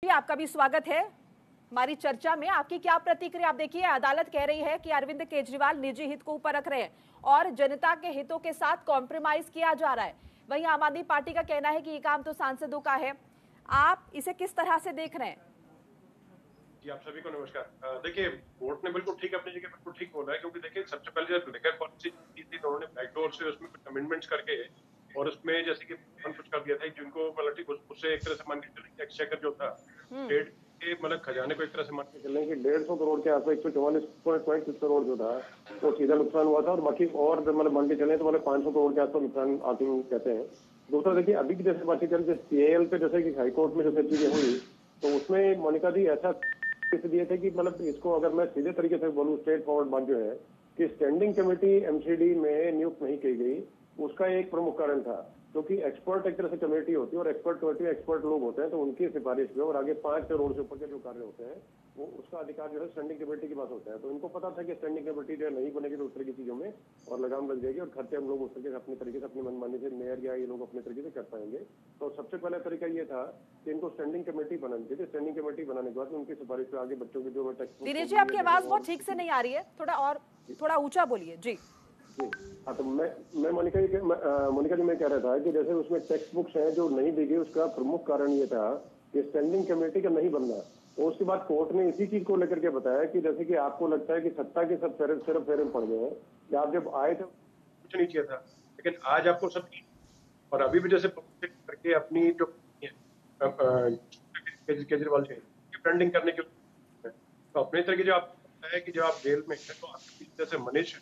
जी, आपका भी स्वागत है हमारी चर्चा में। आपकी क्या प्रतिक्रिया? आप देखिए, अदालत कह रही है कि अरविंद केजरीवाल निजी हित को ऊपर रख रहे हैं और जनता के हितों के साथ कॉम्प्रोमाइज किया जा रहा है। वहीं आम आदमी पार्टी का कहना है कि ये काम तो सांसदों का है। आप इसे किस तरह से देख रहे हैं? जी, आप सभी को नमस्कार। देखिए, कोर्ट ने बिल्कुल ठीक अपनी जगह बिल्कुल ठीक बोला है, क्योंकि देखिए सबसे पहले जब लिकर पॉलिसी की थी तो उन्होंने बैकडोर से उसमें कुछ अमेंडमेंट्स करके और उसमें जैसे कि कुछ कर दिया था जिनको मतलब उससे एक तरह से मान के चलें कि एक्सचेकर जो था स्टेट के मतलब खजाने को एक तरह से मान के चलें कि 150 करोड़ के आसपास 144.6 करोड़ जो था वो सीधा नुकसान हुआ था और बाकी और मतलब मान के चलें तो मतलब 500 करोड़ के आसपास नुकसान आती कहते हैं। दूसरा देखिए, अभी की जैसे बात करें सीएल पे जैसे कि हाईकोर्ट में जैसे चीजें हुई तो उसमें मोनिका जी ऐसा दिए थे कि मतलब इसको अगर मैं सीधे तरीके से बोलूं, स्ट्रेट फॉरवर्ड बात जो है कि स्टैंडिंग कमेटी एमसीडी में नियुक्त नहीं की गई, उसका एक प्रमुख कारण था क्योंकि एक्सपर्ट एक तरह से कमेटी होती है और एक्सपर्ट कमेटी में एक्सपर्ट लोग होते हैं तो उनकी सिफारिश पे और आगे 5 करोड़ से ऊपर के जो कार्य होते हैं वो उसका अधिकार जो है स्टैंडिंग कमेटी के पास होता है। तो इनको पता था कि स्टैंडिंग कमेटी जो है नहीं बनेगी तो उस तरह की चीजों में और लगाम लग जाएगी और खर्चे हम लोग उस तरीके से अपने तरीके से अपनी मनमानी से मेयर या ये लोग अपने तरीके से कर पाएंगे। तो सबसे पहला तरीका ये था कि इनको स्टैंडिंग कमेटी बनानी चाहिए। स्टैंडिंग कमेटी बनाने के बाद उनकी सिफारिश पे आगे बच्चों की जो टेक्स्ट बुक दिनेश जी, आपकी आवाज बहुत ठीक से नहीं आ रही है, थोड़ा ऊंचा बोलिए जी। हाँ, तो मैं मोनिका जी मैं कह रहा था कि जैसे उसमें टेक्स्ट बुक्स हैं जो नहीं दी गई, उसका प्रमुख कारण ये था कि स्टैंडिंग कमेटी का नहीं बनना। और उसके बाद कोर्ट ने इसी चीज को लेकर के बताया कि जैसे कि आपको लगता है कि सत्ता के सब सिर्फ फेरे पड़ गए हैं कि आप जब आए थे कुछ नहीं किया था, लेकिन आज आपको सब और अभी भी जैसे करके अपनी जो केजरीवाल जी ब्रांडिंग करने के तो अपने तरीके जो आप है कि जब आप जेल में हैं तो आपके पीछे जैसे मनीष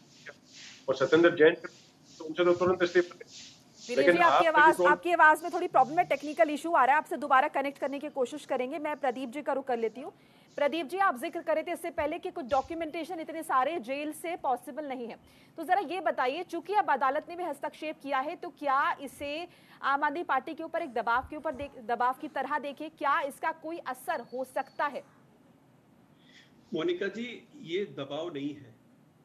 और सत्येंद्र जैन तो उनसे तो तुरंत इस्तीफा। दिनेश लेकिन जी, आप आपकी आवाज में थोड़ी प्रॉब्लम है, टेक्निकल इशू आ रहा है। आपसे दोबारा कनेक्ट करने की कोशिश करेंगे। मैं प्रदीप जी का रुख कर लेती हूँ। प्रदीप जी, आप जिक्र करे थे इससे पहले कि कुछ डॉक्यूमेंटेशन इतने सारे जेल से पॉसिबल नहीं है, तो जरा ये बताइए, चूंकि अब अदालत ने भी हस्तक्षेप किया है तो क्या इसे आम आदमी पार्टी के ऊपर एक दबाव की तरह देखे? क्या इसका कोई असर हो सकता है? मोनिका जी, ये दबाव नहीं है।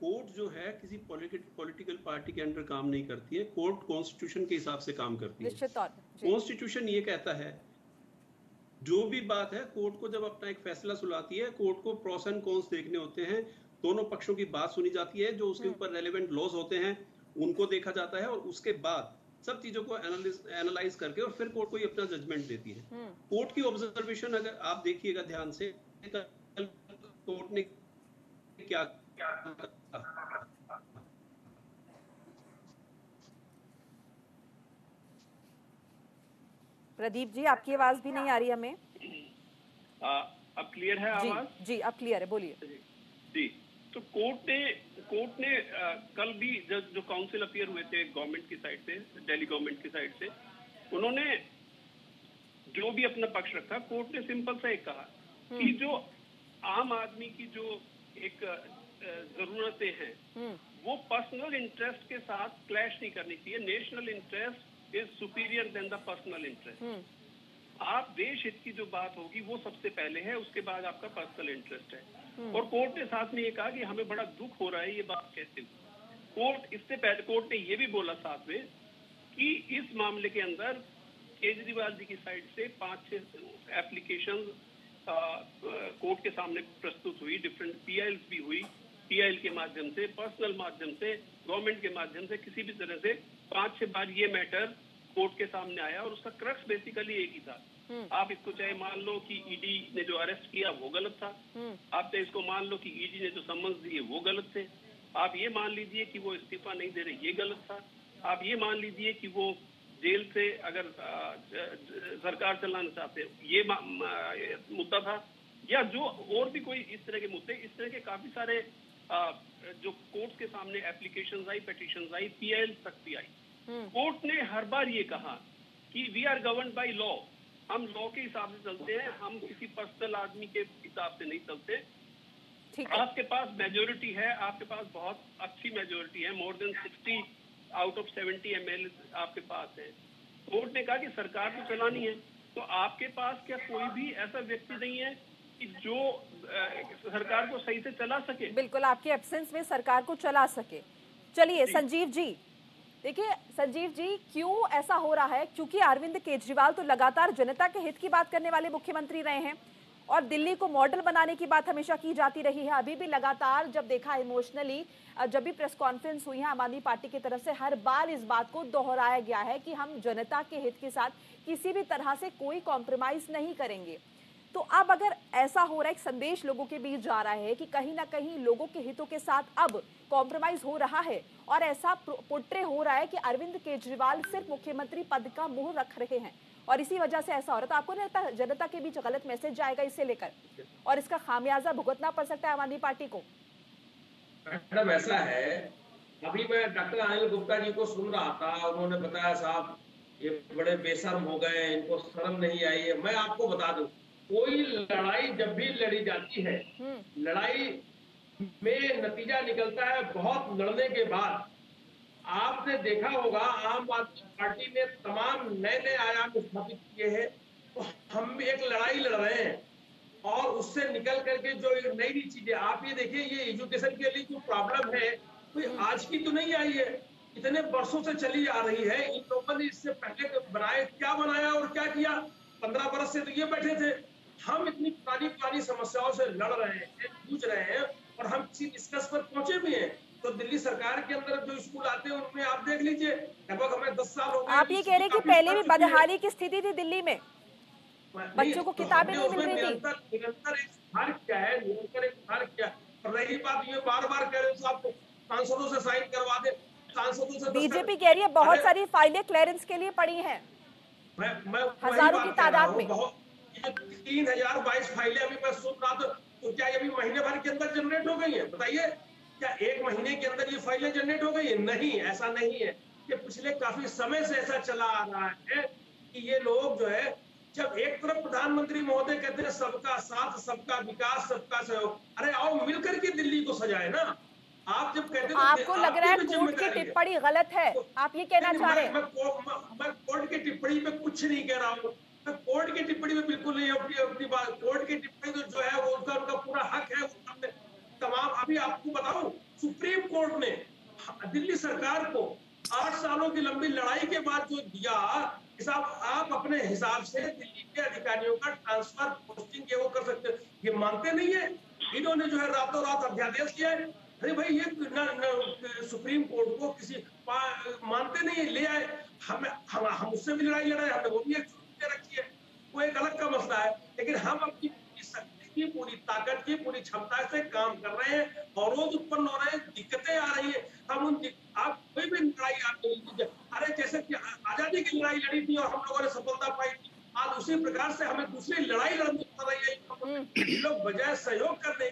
कोर्ट जो है किसी पॉलिटिकल पार्टी के अंडर काम नहीं करती है। कोर्ट कॉन्स्टिट्यूशन के हिसाब से काम करती है। निश्चित तौर पर कॉन्स्टिट्यूशन ये कहता है जो भी बात है कोर्ट को जब अपना एक फैसला सुनाती है, कोर्ट को प्रोस एंड कॉन्स देखने होते हैं, दोनों पक्षों की बात सुनी जाती है, जो उसके ऊपर रेलेवेंट लॉज होते हैं उनको देखा जाता है और उसके बाद सब चीजों को एनालाइज करके और फिर कोर्ट को अपना जजमेंट देती है। कोर्ट की ऑब्जर्वेशन अगर आप देखिएगा ध्यान से, कोर्ट ने क्या प्रदीप जी, आपकी आवाज भी नहीं आ रही हमें। अब क्लियर है आवाज? जी, अब क्लियर है, बोलिए। जी, तो कोर्ट ने कल भी जो काउंसिल अपीयर हुए थे गवर्नमेंट की साइड से, दिल्ली गवर्नमेंट की साइड से, उन्होंने जो भी अपना पक्ष रखा, कोर्ट ने सिंपल सा एक कहा कि जो आम आदमी की जो एक जरूरतें हैं वो पर्सनल इंटरेस्ट के साथ क्लैश नहीं करनी चाहिए। National interest is superior than the personal interest. आप देश हित की जो बात होगी वो सबसे पहले है, उसके बाद आपका पर्सनल इंटरेस्ट है। और कोर्ट ने साथ में ये कहा कि हमें बड़ा दुख हो रहा है ये बात कैसे हुई। कोर्ट इससे पहले कोर्ट ने ये भी बोला साथ में कि इस मामले के अंदर केजरीवाल जी की साइड से 5-6 एप्लीकेशन कोर्ट के सामने प्रस्तुत हुई, डिफरेंट पीआईएल्स भी हुई, पीआईएल के माध्यम से, पर्सनल माध्यम से, गवर्नमेंट के माध्यम से, किसी भी तरह से 5-6 बार ये मैटर कोर्ट के सामने आया और उसका क्रक्स बेसिकली एक ही था। आप इसको चाहे मान लो कि ईडी ने जो अरेस्ट किया वो गलत था, आप चाहे इसको मान लो कि ईडी ने जो समन्स दिए वो गलत थे, आप ये मान लीजिए कि वो इस्तीफा नहीं दे रहे ये गलत था, आप ये मान लीजिए कि वो जेल से अगर सरकार चलाना चाहते हैं ये मुद्दा था, या जो और भी कोई इस तरह के मुद्दे, इस तरह के काफी सारे जो कोर्ट के सामने एप्लीकेशंस आई, पिटीशंस आई, पीआईएल तक भी आई। कोर्ट ने हर बार ये कहा कि we are govern by law, हम लॉ के हिसाब से चलते हैं, हम किसी पर्सनल आदमी के हिसाब से नहीं चलते। आपके पास मेजोरिटी है, आपके पास बहुत अच्छी मेजोरिटी है, more than 60 out of 70 MLA आपके पास है। कोर्ट ने कहा कि सरकार को चलानी है, तो आपके पास क्या कोई भी ऐसा व्यक्ति नहीं है कि जो सरकार को सही से चला सके? बिल्कुल, आपके एब्सेंस में सरकार को चला सके। चलिए संजीव जी, देखिए संजीव जी, क्यों ऐसा हो रहा है? क्योंकि अरविंद केजरीवाल तो लगातार जनता के हित की बात करने वाले मुख्यमंत्री रहे हैं और दिल्ली को मॉडल बनाने की बात हमेशा की जाती रही है। अभी भी लगातार जब देखा इमोशनली, जब भी प्रेस कॉन्फ्रेंस हुई है आम आदमी पार्टी की तरफ से, हर बार इस बात को दोहराया गया है कि हम जनता के हित के साथ किसी भी तरह से कोई कॉम्प्रोमाइज नहीं करेंगे। तो अब अगर ऐसा हो रहा है, एक संदेश लोगों के बीच जा रहा है कि कहीं ना कहीं लोगों के हितों के साथ अब कॉम्प्रोमाइज हो रहा है और ऐसा पोट्रे हो रहा है कि अरविंद केजरीवाल सिर्फ मुख्यमंत्री पद का मुंह रख रहे हैं और इसी वजह से ऐसा हो रहा है, तो आपको नहीं लगता जनता के बीच गलत मैसेज जाएगा इसे लेकर और इसका खामियाजा भुगतना पड़ सकता है आम आदमी पार्टी को? मैडम ऐसा है, अभी मैं डॉक्टर अनिल गुप्ता जी को सुन रहा था, उन्होंने बताया साहब ये बड़े बेशर्म हो गए, इनको शर्म नहीं आई है। मैं आपको बता दूं, कोई लड़ाई जब भी लड़ी जाती है, लड़ाई में नतीजा निकलता है बहुत लड़ने के बाद। आपने देखा होगा आम आदमी पार्टी ने तमाम नए नए आयाम स्थापित किए हैं, तो हम एक लड़ाई लड़ रहे हैं और उससे निकल करके जो एक नई नई चीजें, आप ये देखिए, ये एजुकेशन के लिए जो प्रॉब्लम है कोई आज की तो नहीं आई है, इतने वर्षों से चली आ रही है। इन लोगों ने इससे पहले बनाए, क्या बनाया और क्या किया? 15 वर्ष से तो ये बैठे थे। हम इतनी पुरानी समस्याओं से लड़ रहे हैं, जूझ रहे हैं और हम किसी निष्कर्ष पर पहुंचे भी हैं। तो दिल्ली सरकार के अंदर जो स्कूल आते हैं उनमें आप देख लीजिए, लगभग हमें 10 साल हो गए। आप ये कह रहे हैं कि पहले भी बदहाली की स्थिति थी दिल्ली में, बच्चों को किताबें नहीं मिल रही थी। निरंतर एक सुधार क्या है, निरंतर एक सुधार क्या। और रही बात, ये बार बार कह रहे हो आपको सांसदों से साइन करवा दे, सांसदों से। बीजेपी कह रही है बहुत सारी फाइलें क्लियरेंस के लिए पड़ी हैं, मैं हजारों की तादाद में। 3022 फाइलें अभी मैं सुन रहा था, तो क्या ये भी महीने भर के अंदर जनरेट हो गई है? बताइए, क्या एक महीने के अंदर ये फाइलें जनरेट हो गई है? नहीं, ऐसा नहीं है। ये पिछले काफी समय से ऐसा चला आ रहा है कि ये लोग जो है, जब एक तरफ प्रधानमंत्री महोदय कहते हैं सबका साथ, सबका विकास, सबका सहयोग, अरे आओ मिलकर के दिल्ली को सजाए ना। आप जब कहते हैं आपको लग रहा है कोर्ट की टिप्पणी गलत है, आप ये कहना चाह रहे हैं? मैं कोर्ट की टिप्पणी पे कुछ नहीं कह रहा हूँ, मैं कोर्ट की टिप्पणी में बिल्कुल नहीं। अपनी बात, कोर्ट की टिप्पणी तो जो है वो उनका पूरा हक है। तमाम, अभी आपको बताऊं, सुप्रीम कोर्ट ने दिल्ली सरकार को 8 सालों की लंबी लड़ाई के बाद जो दिया, साहब आप अपने हिसाब से दिल्ली के अधिकारियों का ट्रांसफर, पोस्टिंग ये वो कर सकते, ये मानते नहीं है। इन्होंने जो है रातों रात अध्यादेश किया है। अरे भाई, ये सुप्रीम कोर्ट को किसी मानते नहीं है, ले आए। हम उससे भी लड़ाई लड़ाए, हमने वो भी एक रखी है, वो एक अलग का मसला है। लेकिन हम अपनी शक्ति की, पूरी ताकत की, पूरी क्षमता से काम कर रहे हैं और रोज उत्पन्न हो रहे हैं, दिक्कतें आ रही है। हम उन, आप कोई भी लड़ाई आप लीजिए, अरे जैसे कि आजादी की लड़ाई लड़ी थी और हम लोगों ने सफलता पाई थी, आज उसी प्रकार से हमें दूसरी लड़ाई लड़नी पड़ रही है। लोग बजाय सहयोग करने